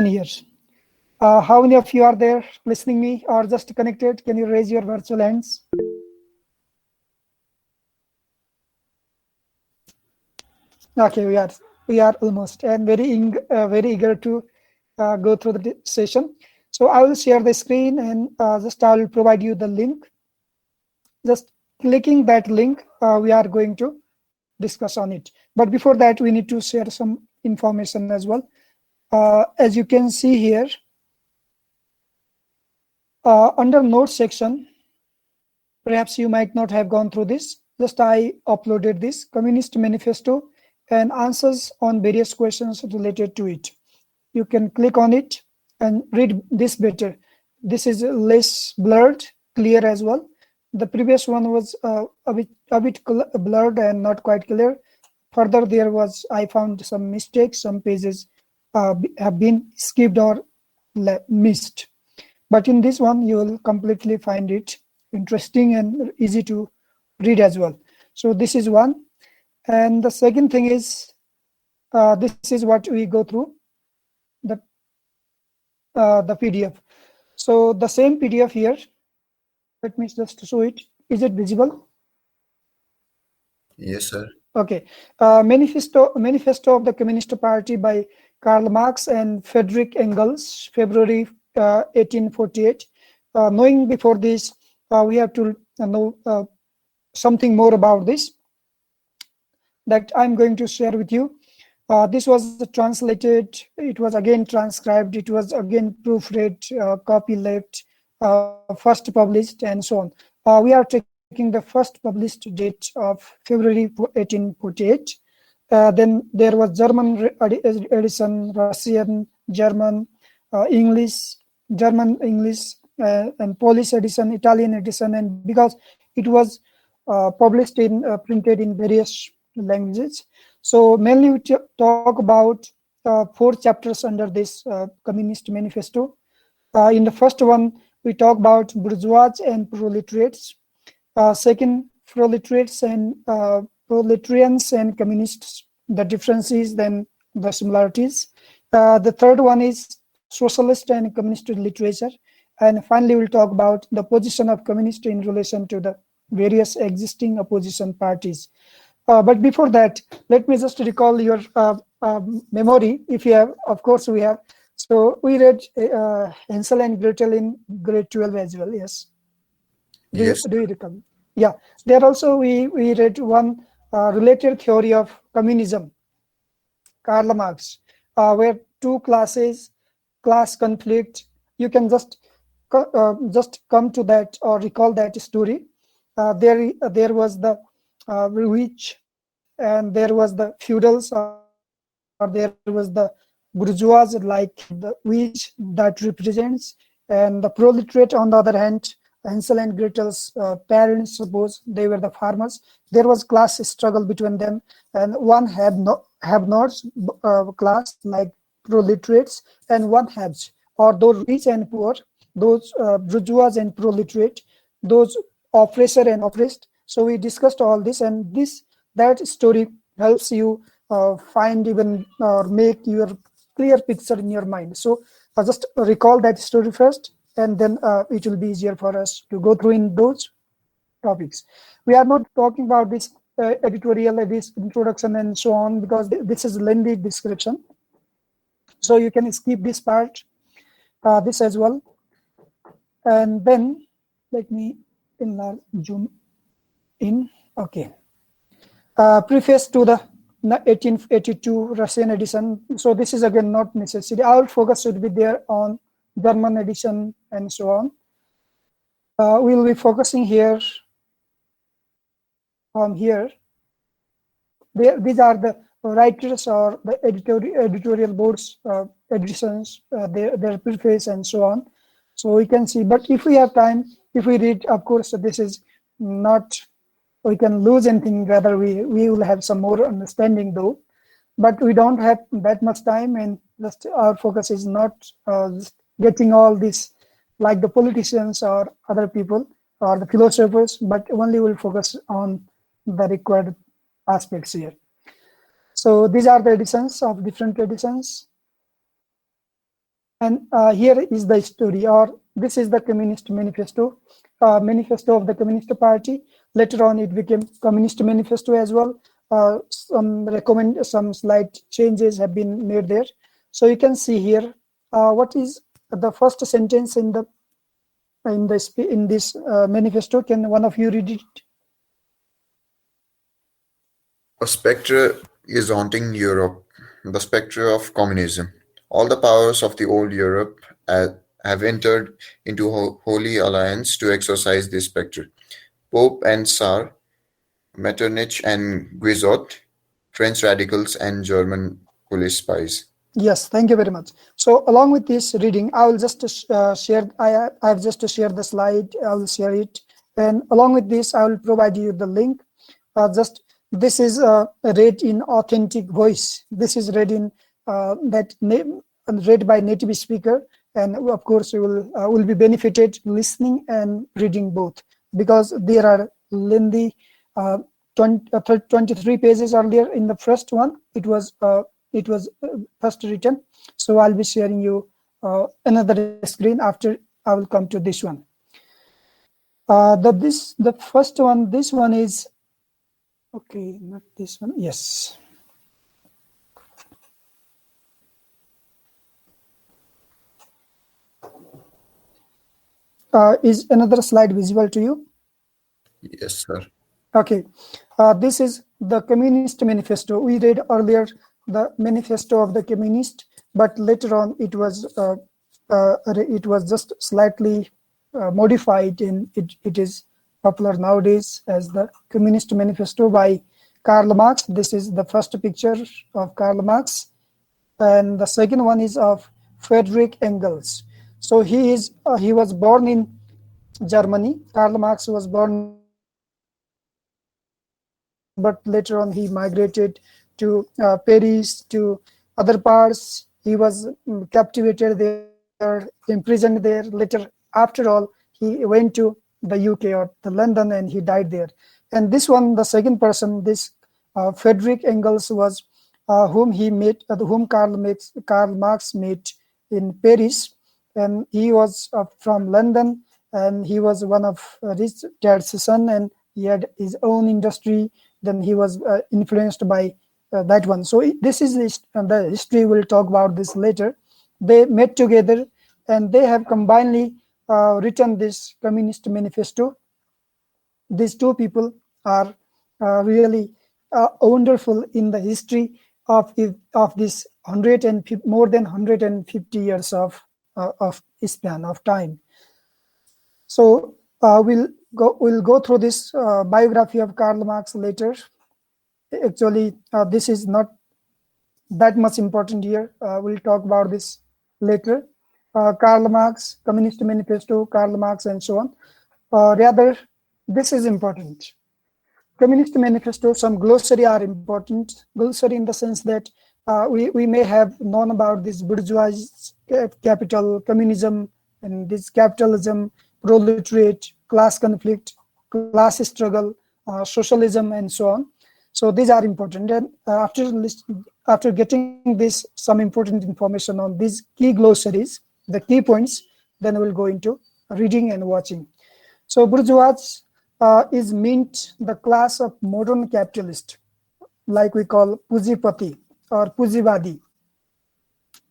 Here. How many of you are there listening me or just connected? Can you raise your virtual hands? Okay, we are almost and very eager to go through the session. So I will share the screen and just I will provide you the link. Just clicking that link, we are going to discuss on it. But before that, we need to share some information as well. As you can see here, under notes section, perhaps you might not have gone through this. Just I uploaded this Communist Manifesto and answers on various questions related to it. You can click on it and read this better. This is less blurred, clear as well. The previous one was a bit blurred and not quite clear. Further, I found some mistakes. Some pages have been skipped or missed. But in this one, you will completely find it interesting and easy to read as well. So this is one. And the second thing is, this is what we go through, the PDF. So the same PDF here, let me just show it. Is it visible? Yes, sir. Okay. Manifesto of the Communist Party by Karl Marx and Friedrich Engels, February 1848. Knowing before this, we have to know something more about this that I'm going to share with you. This was translated, it was again transcribed, it was again proofread, copy left, first published, and so on. We are taking the first published date of February 1848. Then there was German edition, Russian, German, English, German, English, and Polish edition, Italian edition, and because it was published in printed in various languages. So mainly we talk about 4 chapters under this Communist Manifesto. In the first one, we talk about bourgeois and proletariats. Second, proletariats and proletarians and communists, the differences, then the similarities. The third one is socialist and communist literature. And finally, we'll talk about the position of communists in relation to the various existing opposition parties. But before that, let me just recall your memory, if you have. Of course, we have. So we read Hansel and Gretel in grade 12 as well, yes? Yes. Do you recall? Yeah, there also we read one related theory of communism, Karl Marx, where two classes, class conflict. You can just come to that or recall that story. There was the rich, and there was the feudals, or there was the bourgeois, like the witch that represents, and the proletariat on the other hand. Hansel and Gretel's parents, suppose they were the farmers. There was class struggle between them, and one have-nots class like proletariats, and one haves, or those rich and poor, those bourgeois and proletariat, those oppressor and oppressed. So we discussed all this, and that story helps you find even or make your clear picture in your mind. So just recall that story first, and then it will be easier for us to go through in those topics. We are not talking about this editorial, this introduction and so on, because this is lengthy description. So you can skip this part, this as well. And then let me zoom in. Okay. Preface to the 1882 Russian edition. So this is again not necessary. Our focus should be there on German edition and so on. We'll be focusing here on here. These are the writers or the editorial boards editions, their preface and so on. So we can see, but if we have time, if we read, of course, this is not, we can lose anything, rather we will have some more understanding though, but we don't have that much time, and just our focus is not getting all this like the politicians or other people or the philosophers, but only will focus on the required aspects here. So these are the editions of different editions. And here is the story, or this is the Communist Manifesto, manifesto of the Communist Party. Later on, it became Communist Manifesto as well. Some slight changes have been made there. So you can see here what is the first sentence in this manifesto. Can one of you read it? A spectre is haunting Europe, the spectre of communism. All the powers of the old Europe have entered into holy alliance to exorcise this spectre. Pope and Tsar, Metternich and Guizot, French radicals and German police spies. Yes, thank you very much. So along with this reading, I will just share. I've just shared the slide. I will share it, and along with this, I will provide you the link. Just this is read in authentic voice. This is read in read by native speaker, and of course, you will be benefited listening and reading both, because there are lengthy 23 pages earlier in the first one. It was first written. So I'll be sharing you another screen after I will come to this one. The first one, this one is okay, not this one. Yes. Is another slide visible to you? Yes, sir. Okay, this is the Communist Manifesto. We read earlier the Manifesto of the Communist, but later on it was just slightly modified, and it is popular nowadays as the Communist Manifesto by Karl Marx. This is the first picture of Karl Marx, and the second one is of Friedrich Engels. So he was born in Germany. Karl Marx was born in but later on he migrated to Paris, to other parts. He was captivated there, imprisoned there. Later, after all, he went to the UK or the London, and he died there. And this one, the second person, this Friedrich Engels, was whom Karl Marx met in Paris, and he was from London, and he was one of rich dad's son, and he had his own industry. Then he was influenced by that one. So this is the history. We'll talk about this later. They met together, and they have combinedly written this Communist Manifesto. These two people are really wonderful in the history of this more than 150 years of span of time. So we'll go through this biography of Karl Marx later. Actually, this is not that much important here. We'll talk about this later. Karl Marx, Communist Manifesto, Karl Marx, and so on. Rather, this is important. Communist Manifesto, some glossary are important. Glossary in the sense that we may have known about this bourgeois capital, communism, and this capitalism, proletariat, class conflict, class struggle, socialism, and so on. So these are important. And after getting this some important information on these key glossaries, the key points, then we'll go into reading and watching. So bourgeois is meant the class of modern capitalist, like we call Pujipati or Pujivadi.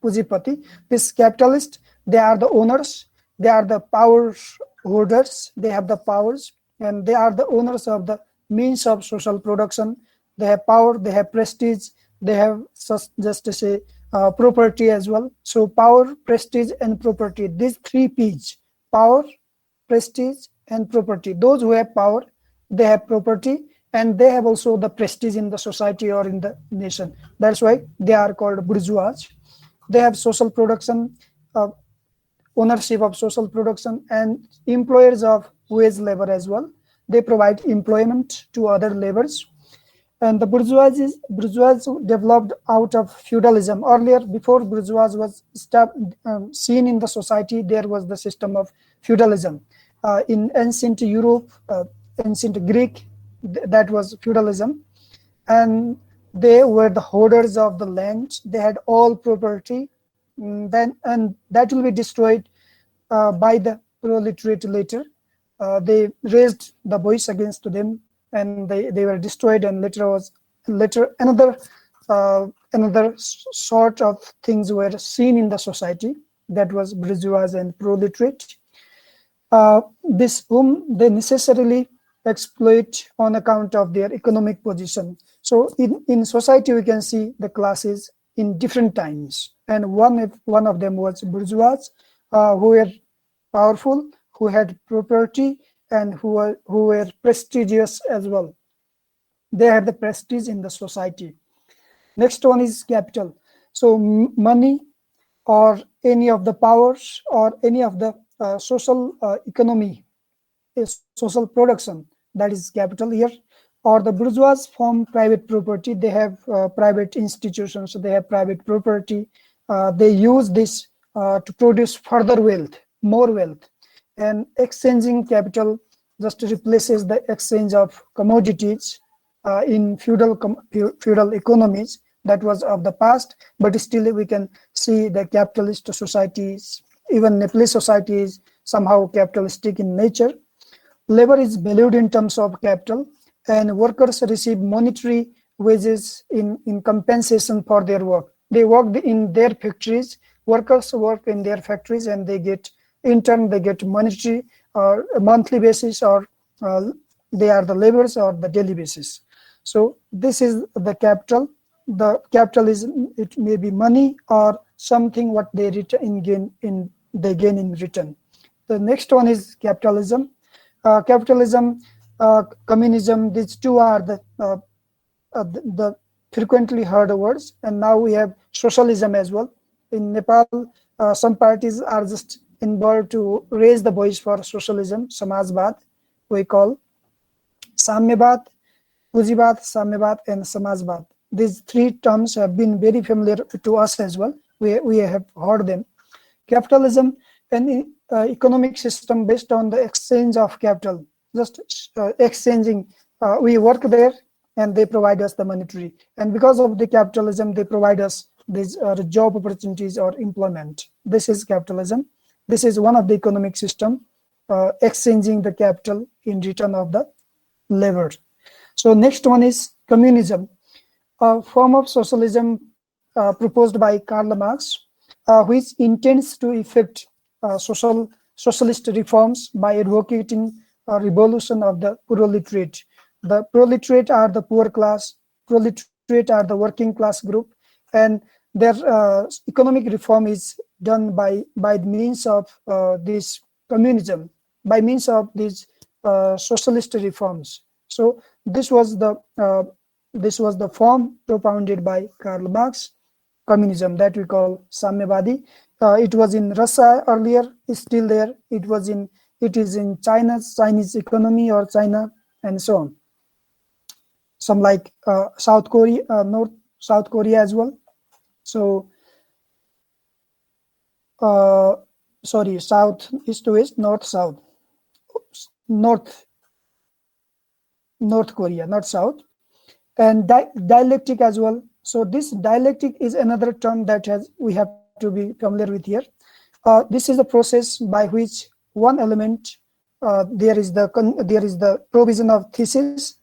Pujipati, this capitalist, they are the owners, they are the power holders, they have the powers, and they are the owners of the means of social production. They have power, they have prestige, they have, just to say, property as well. So power, prestige, and property, these three P's: power, prestige, and property. Those who have power, they have property, and they have also the prestige in the society or in the nation. That's why they are called bourgeois. They have social production, ownership of social production, and employers of wage labor as well. They provide employment to other laborers. And the bourgeoisie developed out of feudalism. Earlier, before bourgeois was seen in the society, there was the system of feudalism. In ancient Europe, ancient Greek, that was feudalism. And they were the holders of the land. They had all property. then and that will be destroyed by the proletariat later. They raised the voice against them, and they were destroyed. And later another sort of things were seen in the society, that was bourgeois and proletariat. This whom they necessarily exploit on account of their economic position. So in society we can see the classes in different times, and one of them was bourgeois, who were powerful, who had property, and who were prestigious as well. They had the prestige in the society. Next one is capital. So money or any of the powers or any of the social economy, social production, that is capital here. Or the bourgeois form private property. They have private institutions, they have private property. They use this to produce further wealth, more wealth. And exchanging capital just replaces the exchange of commodities in feudal economies. That was of the past, but still we can see the capitalist societies, even Nepalese society is somehow capitalistic in nature. Labor is valued in terms of capital, and workers receive monetary wages in compensation for their work. They work in their factories, workers work in their factories, and they get, in turn, they get monetary or a monthly basis, or they are the laborers or the daily basis. So this is the capital. The capital is, it may be money or something what they gain in return. The next one is capitalism. Capitalism, communism, these two are the frequently heard words. And now we have socialism as well. In Nepal, some parties are just involved to raise the voice for socialism. Samajwad, we call Samyabad, Pujibad, Samyabad, and Samajwad. These three terms have been very familiar to us as well. We have heard them. Capitalism, an economic system based on the exchange of capital, just exchanging. We work there and they provide us the monetary. And because of the capitalism, they provide us these job opportunities or employment. This is capitalism. This is one of the economic system, exchanging the capital in return of the labor. So next one is communism, a form of socialism proposed by Karl Marx, which intends to effect socialist reforms by advocating a revolution of the proletariat. The proletariat are the poor class, proletariat are the working class group, and their economic reform is done by means of this communism, by means of these socialist reforms. So this was the form propounded by Karl Marx, communism, that we call Samyavadi. It was in Russia earlier, it's still there. It is in Chinese economy or China, and so on. Some like South Korea, South Korea as well. So sorry, south, east to west, north, south, North Korea, not south. And dialectic as well. So this dialectic is another term that we have to be familiar with here. This is the process by which one element, there is the provision of thesis,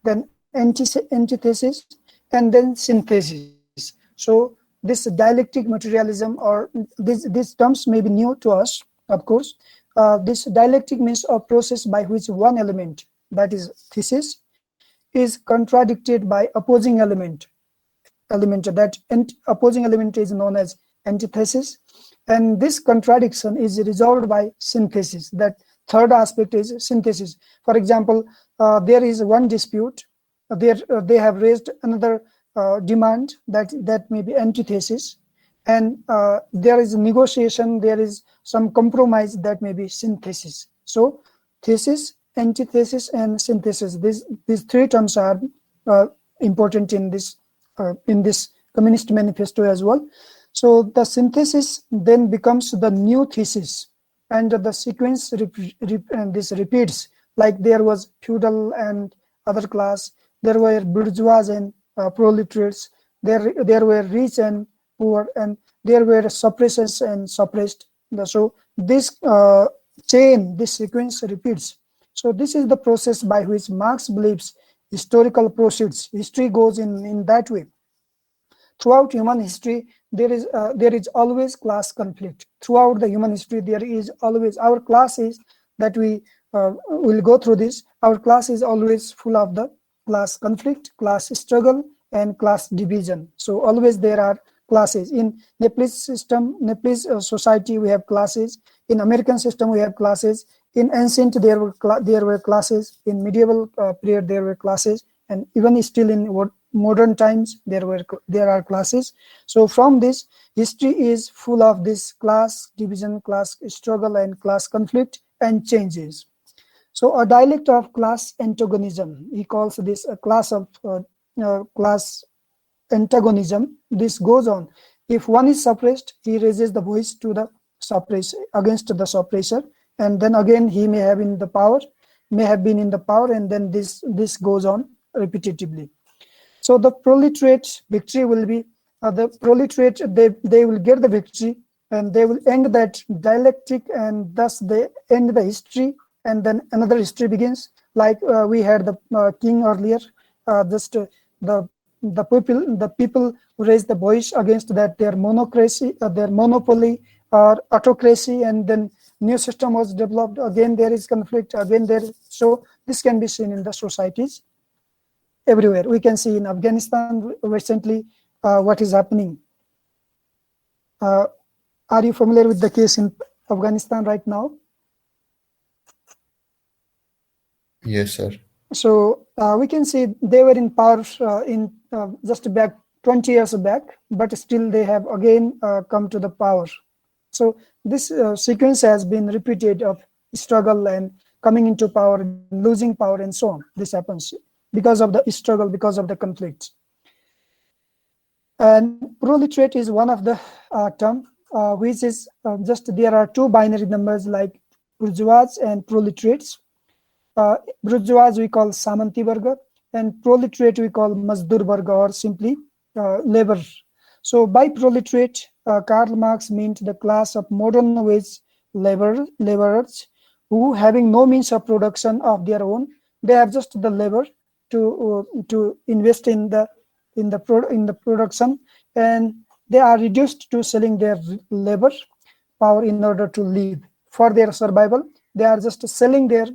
then antithesis, and then synthesis. So this dialectic materialism, or these terms may be new to us, of course. This dialectic means a process by which one element, that is thesis, is contradicted by opposing element. That opposing element is known as antithesis, and this contradiction is resolved by synthesis. That third aspect is synthesis. For example, there is one dispute, they have raised another demand that may be antithesis, and there is negotiation, there is some compromise, that may be synthesis. So thesis, antithesis, and synthesis, these three terms are important in this Communist Manifesto as well. So the synthesis then becomes the new thesis, and the sequence this repeats. Like there was feudal and other class, there were bourgeois and proletariats, there were rich and poor, and there were suppressors and suppressed. So this chain, this sequence repeats. So this is the process by which Marx believes historical proceeds. History goes in that way. Throughout human history, there is always class conflict. Throughout the human history, there is always, our class is that we will go through this. Our class is always full of the class conflict, class struggle, and class division. So always there are classes. In Nepalese system, Nepalese society, we have classes. In American system, we have classes. In ancient, there were classes. In medieval period, there were classes, and even still in modern times, there are classes. So from this, history is full of this class division, class struggle, and class conflict and changes. So a dialect of class antagonism, he calls this a class of class antagonism. This goes on. If one is suppressed, he raises the voice to the suppressor, against the suppressor, and then again he may have been in the power, and then this goes on repetitively. So the proletariat victory will be the proletariat, they will get the victory, and they will end that dialectic, and thus they end the history, and then another history begins. Like we had the king earlier, the people raised the voice against that their monocracy, their monopoly or autocracy, and then new system was developed. Again there is conflict. Again there. So this can be seen in the societies everywhere. We can see in Afghanistan recently what is happening. Are you familiar with the case in Afghanistan right now? Yes, sir. So we can see they were in power in just back 20 years back, but still they have again come to the power. So this sequence has been repeated of struggle and coming into power, losing power, and so on. This happens because of the struggle, because of the conflict. And proletariat is one of the term which is just there are two binary numbers like bourgeois and proletariats. Bourgeois we call Samanti Varga, and proletariat we call Mazdur Varga, or simply labor. So by proletariat, Karl Marx meant the class of modern wage laborers who, having no means of production of their own, they have just the labor to invest in the production, and they are reduced to selling their labor power in order to live. For their survival, they are just selling their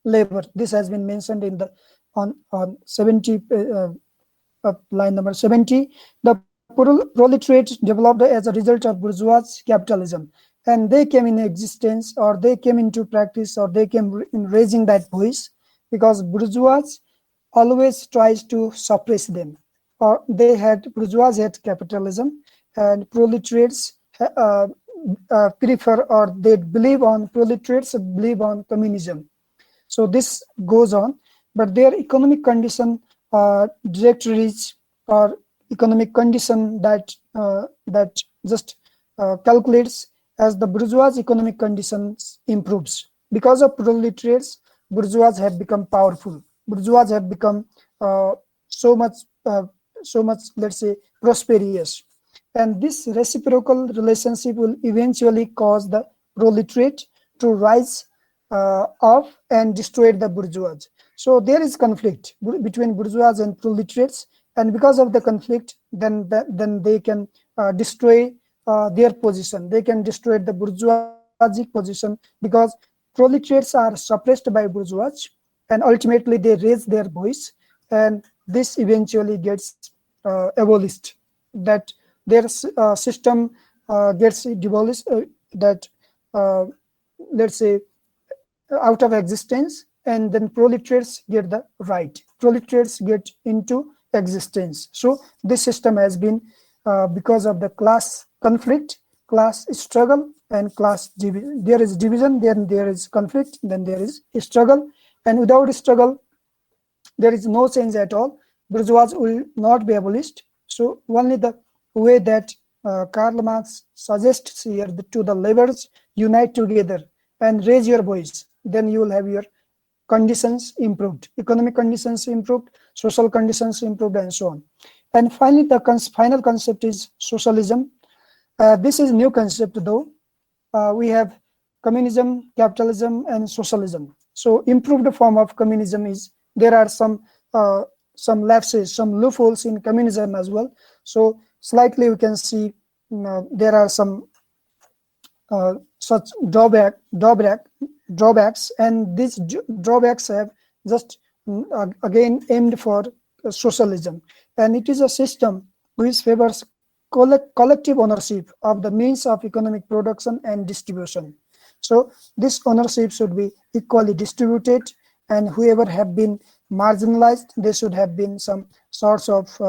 labor. This has been mentioned in the on 70 line number 70. The proletariat developed as a result of bourgeois capitalism, and they came in existence, or they came into practice, or they came in raising that voice, because bourgeois always tries to suppress them. Or bourgeois had capitalism, and proletariats prefer, or they believe on, proletariats believe on communism. So this goes on, but their economic condition directories, or economic condition that just calculates as the bourgeois economic conditions improves. Because of proletariats, bourgeois have become powerful. Bourgeois have become so much, let's say, prosperous. And this reciprocal relationship will eventually cause the proletariat to rise up and destroy the bourgeois. So there is conflict between bourgeois and proletariats, and because of the conflict, then they can destroy their position. They can destroy the bourgeoisie position, because proletariats are suppressed by bourgeois, and ultimately they raise their voice, and this eventually gets abolished. That their system gets demolished, that let's say out of existence, and then proletariats get the right. Proletariats get into existence. So this system has been because of the class conflict, class struggle, and class division. There is division, then there is conflict, then there is struggle, and without struggle, there is no change at all. Bourgeois will not be abolished. So only the way that Karl Marx suggests here to the laborers, unite together and raise your voice, then you will have your conditions improved, economic conditions improved, social conditions improved, and so on. And finally, the final concept is socialism. This is new concept though. We have communism, capitalism, and socialism. So improved form of communism is, there are some lapses, some loopholes in communism as well. So slightly we can see there are some such drawbacks, and these drawbacks have just again aimed for socialism, and it is a system which favors collective ownership of the means of economic production and distribution. So this ownership should be equally distributed, and whoever have been marginalized, there should have been some sorts of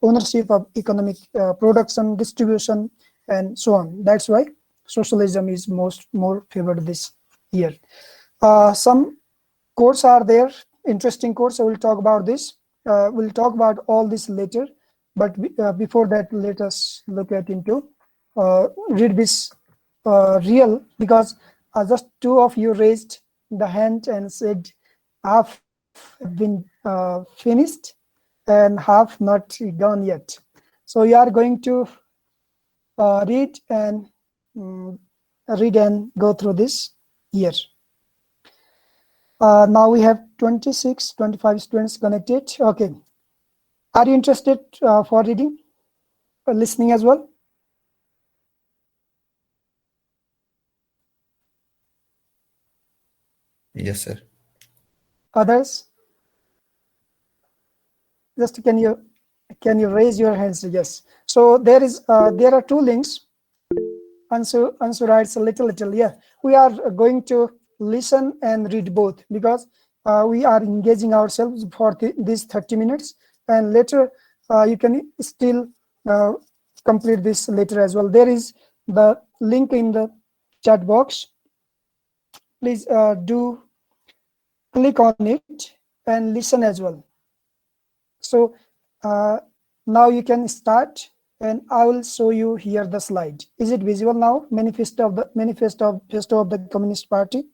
ownership of economic production, distribution, and so on. That's why socialism is more favored this year. Some quotes are there, interesting quotes. I will talk about this. We'll talk about all this later, but before that, let us look at into read this real, because just two of you raised the hand and said half have been finished and half not done yet. So you are going to read and go through this year. Now we have 25 students connected. Okay. Are you interested for reading or listening as well? Yes, sir. Others? Just can you raise your hands? Yes. So there are two links. Anshu writes a little. Yeah, we are going to listen and read both, because we are engaging ourselves for these 30 minutes, and later you can still complete this later as well. There is the link in the chat box. Please do click on it and listen as well. So now you can start, and I will show you here the slide. Is it visible now? Manifesto of the Communist Party.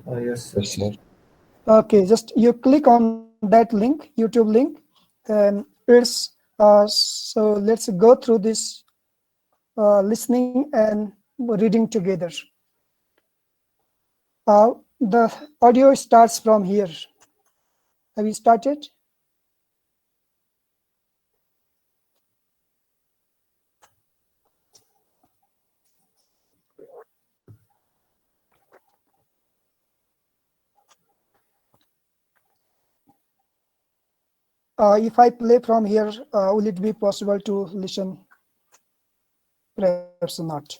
Yes, sir. Yes, sir. Okay, just you click on that link, YouTube link, and it's so let's go through this listening and reading together. The audio starts from here. Have you started? If I play from here, will it be possible to listen? Perhaps not.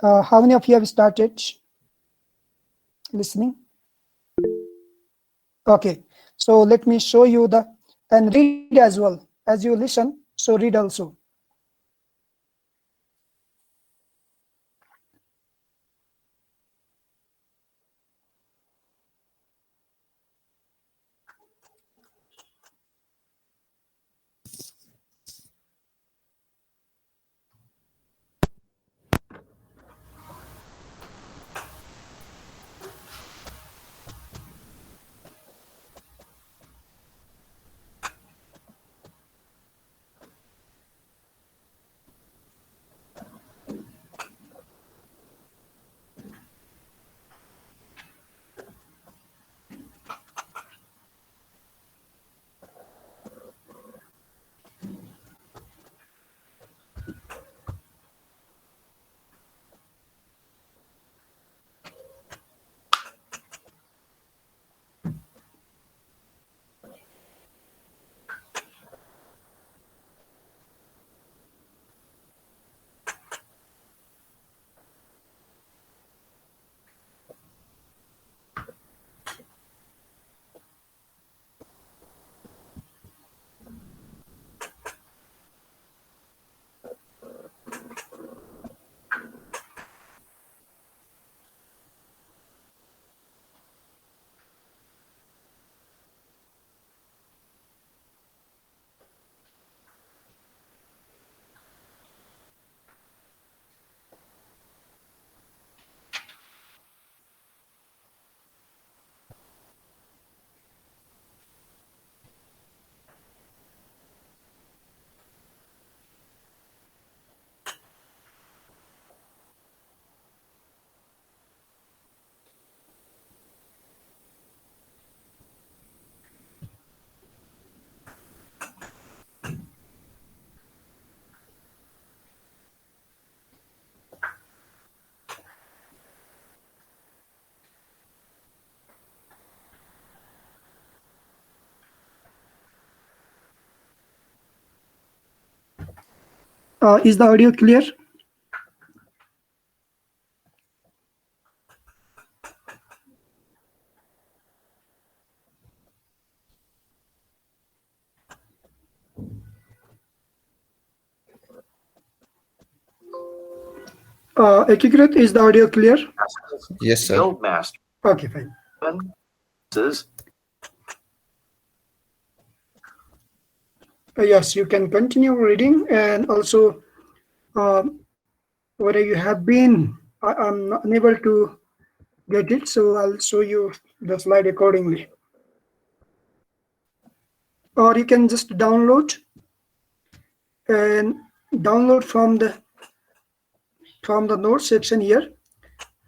How many of you have started listening? Okay, so let me show you and read as well. As you listen, so read also. Is the audio clear? Ekigrat, is the audio clear? Yes, sir. Guildmaster. Okay, fine. Yes, you can continue reading, and also where you have been. I'm not unable to get it, so I'll show you the slide accordingly. Or you can just download and download from the notes section here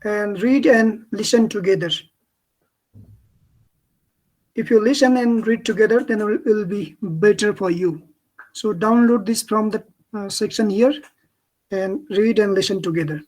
and read and listen together. If you listen and read together, then it will be better for you. So download this from the section here and read and listen together.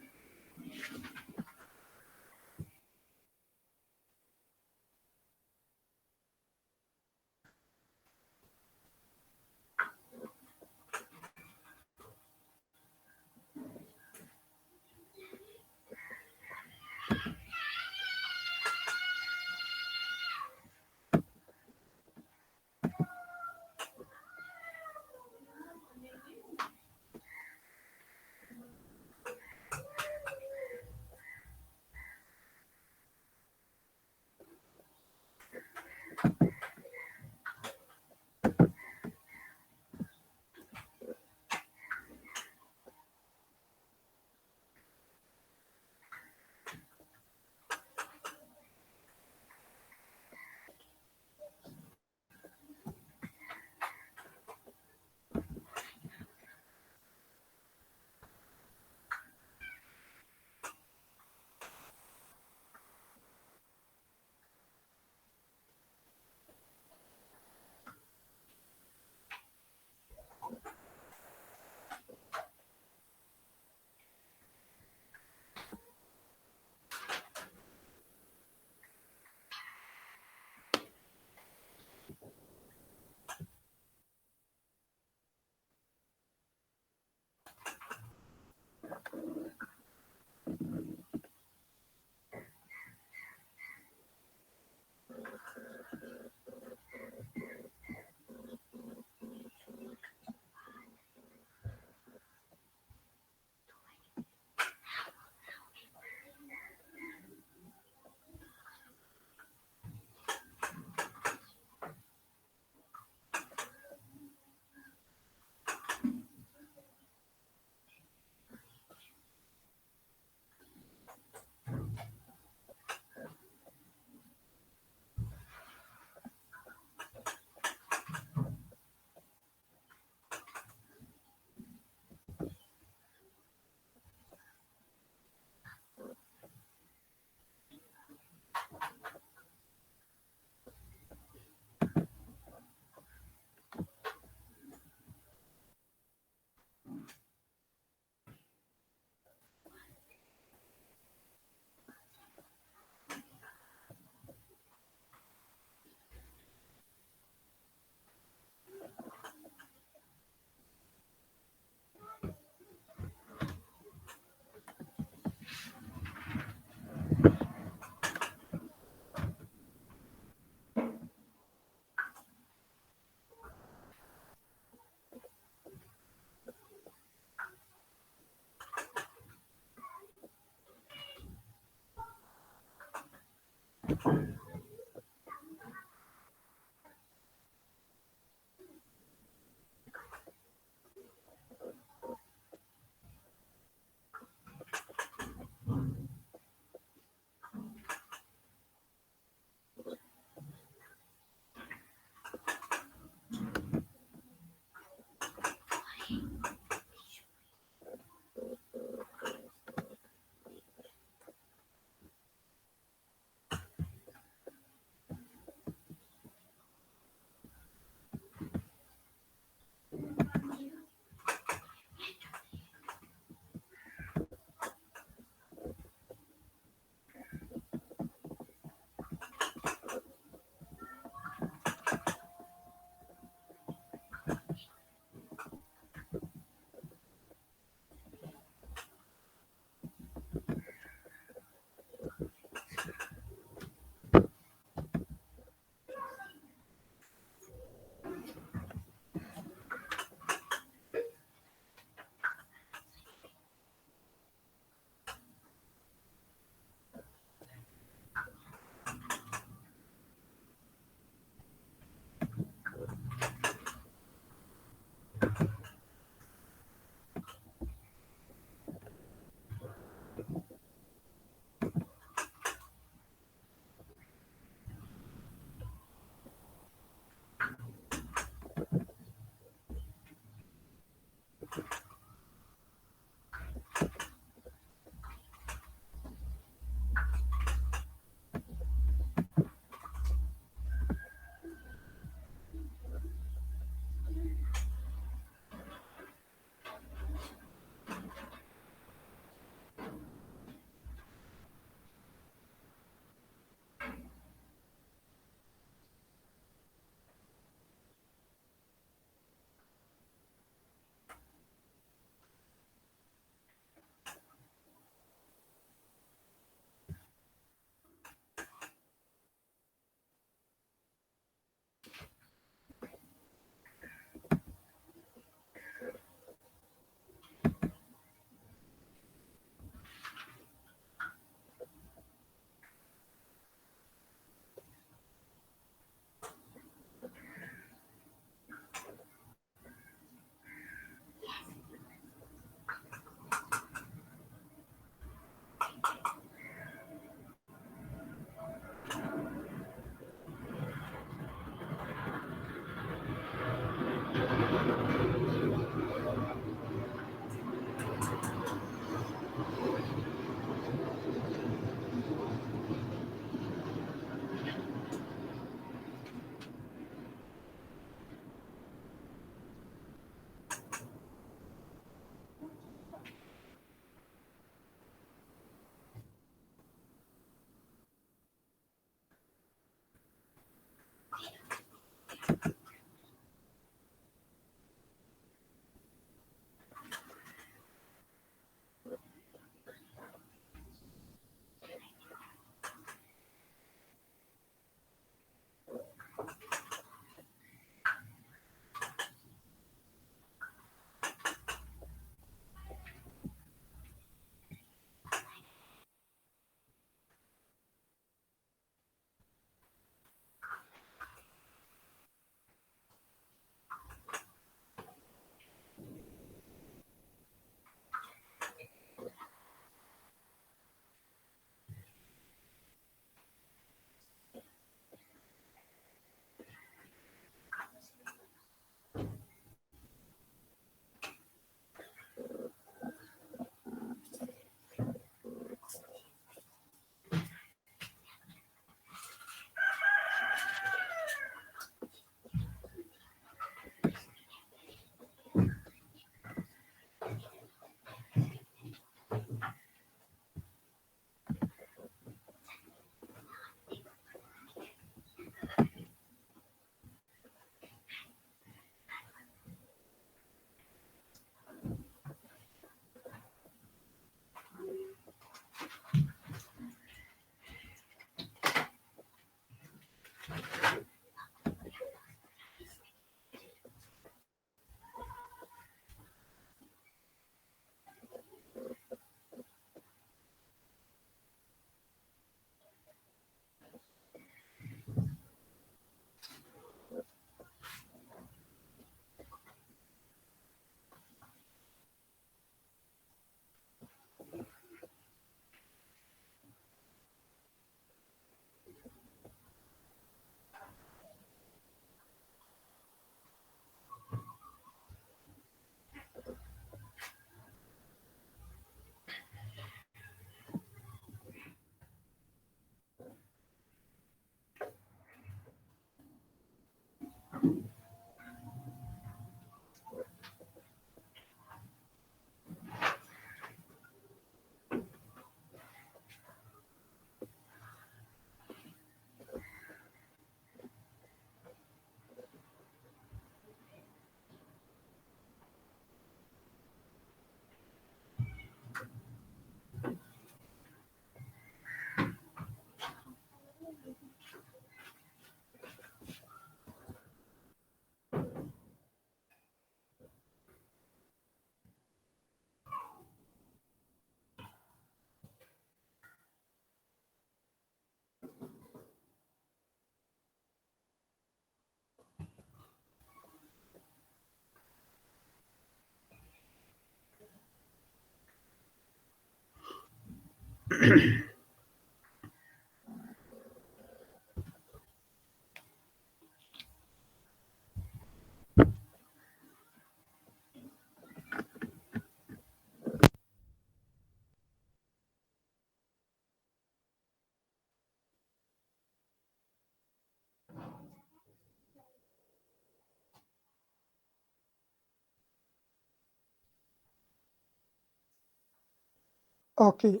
Okay.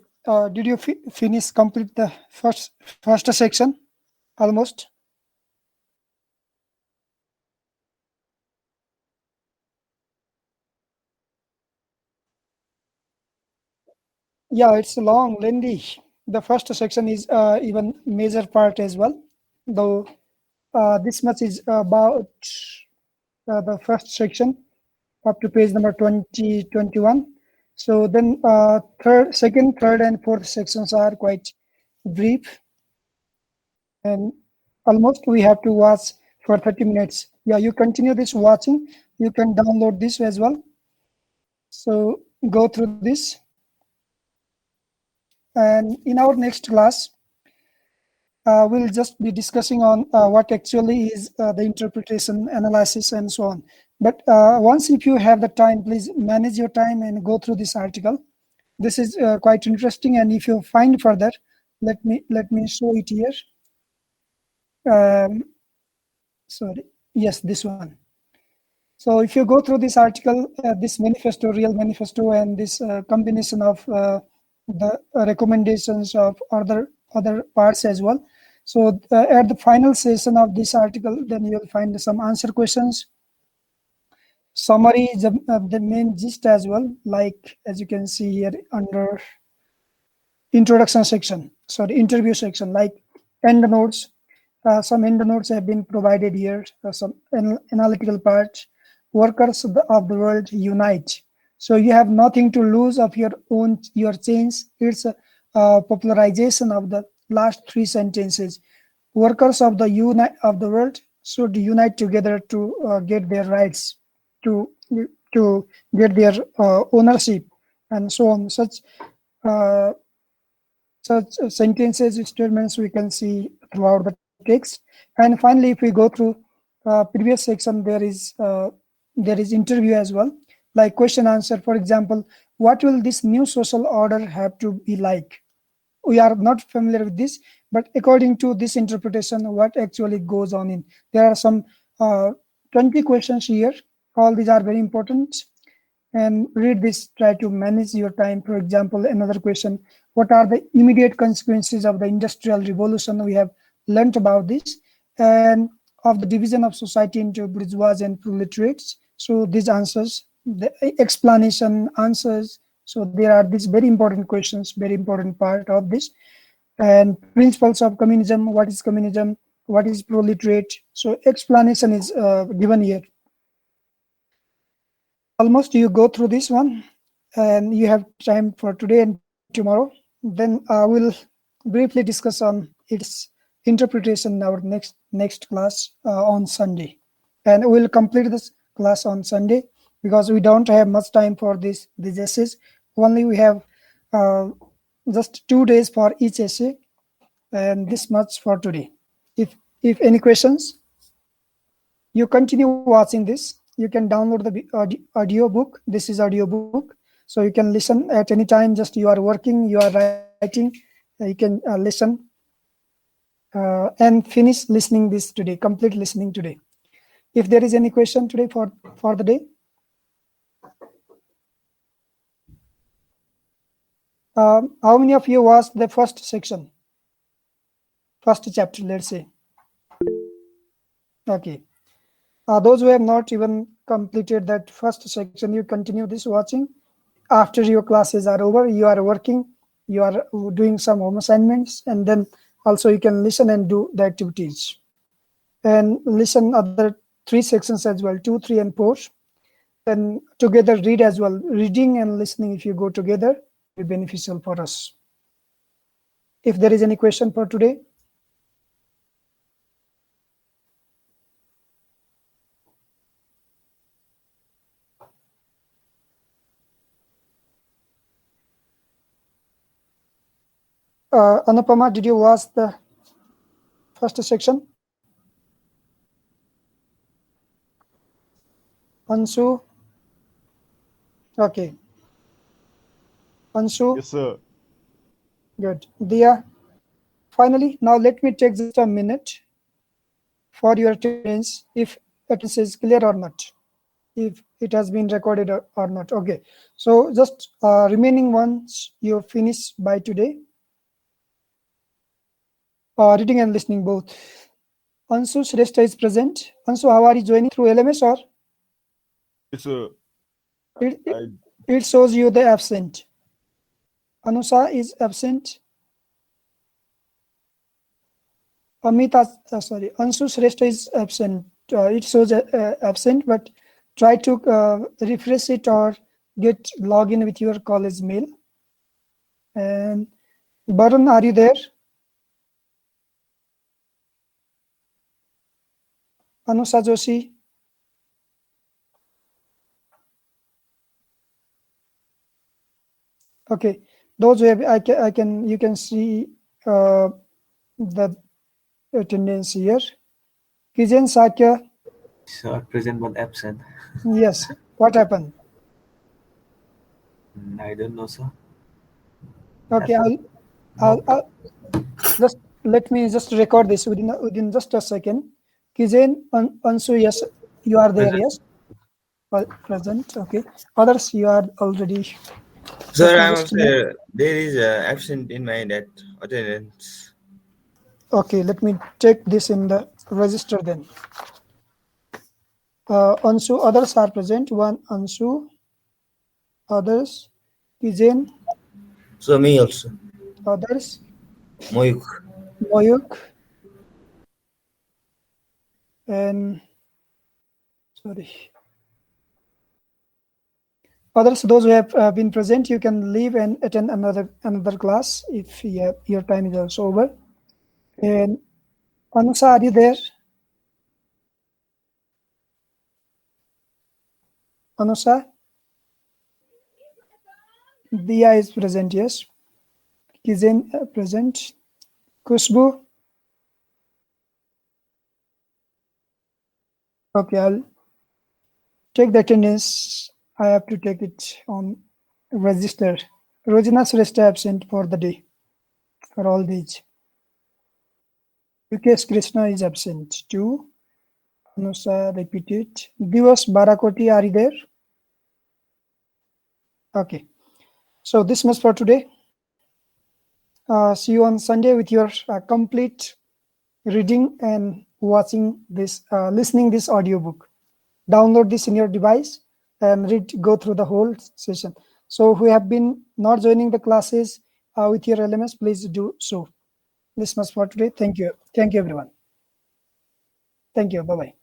Did you finish complete the first section almost? Yeah, it's long, lengthy. The first section is even major part as well, though this much is about the first section up to page number 21. So then second, third, and fourth sections are quite brief, and almost we have to watch for 30 minutes. Yeah, you continue this watching. You can download this as well. So go through this. And in our next class, we'll just be discussing on what actually is the interpretation, analysis, and so on. But once if you have the time, please manage your time and go through this article. This is quite interesting, and if you find further, let me show it here. Um, sorry, yes, this one. So if you go through this article, this manifesto, real manifesto, and this combination of the recommendations of other parts as well. So at the final session of this article, then you'll find some answer questions, summary, the main gist as well, like as you can see here under introduction section, sorry, interview section, like end notes. Some end notes have been provided here, some analytical parts. Workers of the world unite. So you have nothing to lose of your change. It's a popularization of the last three sentences. Workers of the world should unite together to get their rights, to to get their ownership, and so on. Such sentences, statements we can see throughout the text. And finally, if we go through previous section, there is interview as well, like question answer. For example, what will this new social order have to be like? We are not familiar with this, but according to this interpretation, what actually goes on in there are some 20 questions here. All these are very important, and read this, try to manage your time. For example, another question, what are the immediate consequences of the industrial revolution? We have learned about this, and of the division of society into bourgeois and proletariats. So these answers, the explanation, answers. So there are these very important questions, very important part of this. And principles of communism, what is proletariat? So explanation is given here. Almost you go through this one, and you have time for today and tomorrow. Then we'll briefly discuss on its interpretation in our next class on Sunday, and we'll complete this class on Sunday because we don't have much time for these essays. Only we have uh, just 2 days for each essay, and this much for today. If any questions, you continue watching this. You can download the audio book. This is audio book, so you can listen at any time. Just you are working, you are writing, you can listen and finish listening this today, complete listening today. If there is any question today for the day, how many of you watched the first section, first chapter, let's say? Okay. Those who have not even completed that first section, you continue this watching. After your classes are over, you are working, you are doing some home assignments, and then also you can listen and do the activities. And listen other 3 sections as well, 2, 3, and 4. And together read as well. Reading and listening, if you go together, will be beneficial for us. If there is any question for today. Anupama, did you watch the first section? Anshu? Okay. Anshu? Yes, sir. Good. Dia? Finally, now let me take just a minute for your attendance, if attendance is clear or not, if it has been recorded or not. Okay. So just remaining ones you finish by today. Reading and listening both. Anshu Shrestha is present. Anshu, how are you joining through LMS or? Yes, sir. It shows you the absent. Anusa is absent. Amita, sorry, Anshu Shrestha is absent. It shows absent, but try to refresh it or get login with your college mail. And Barun, are you there? Anusa Joshi. Okay, those who have, you can see the attendance here. Kijan Sakya. Sir, present but absent. Yes. What happened? I don't know, sir. Okay, I'll just let me just record this within just a second. Kijan, Ansu, yes, you are there. Present. Yes, present. Okay. Others, you are already. Sir, I am there is absent in my that attendance. Okay, let me check this in the register then. Ansu, others are present. One Ansu, others, Kijen. So me also. Others, Moyuk. And sorry. Others, those who have been present, you can leave and attend another class if your time is also over. And Anusa, are you there? Anusa? Dia is present, yes. Kizen present. Kushbu? Okay, I'll take the attendance. I have to take it on register. Rojina Shrestha absent for the day, for all days. Yukesh Krishna is absent too. Anusa repeated. Divas Barakoti, are you there? Okay. So this much for today. See you on Sunday with your complete reading and watching this, listening this audiobook. Download this in your device and go through the whole session. So who have been not joining the classes with your LMS, please do so. This much for today. Thank you. Thank you, everyone. Thank you. Bye-bye.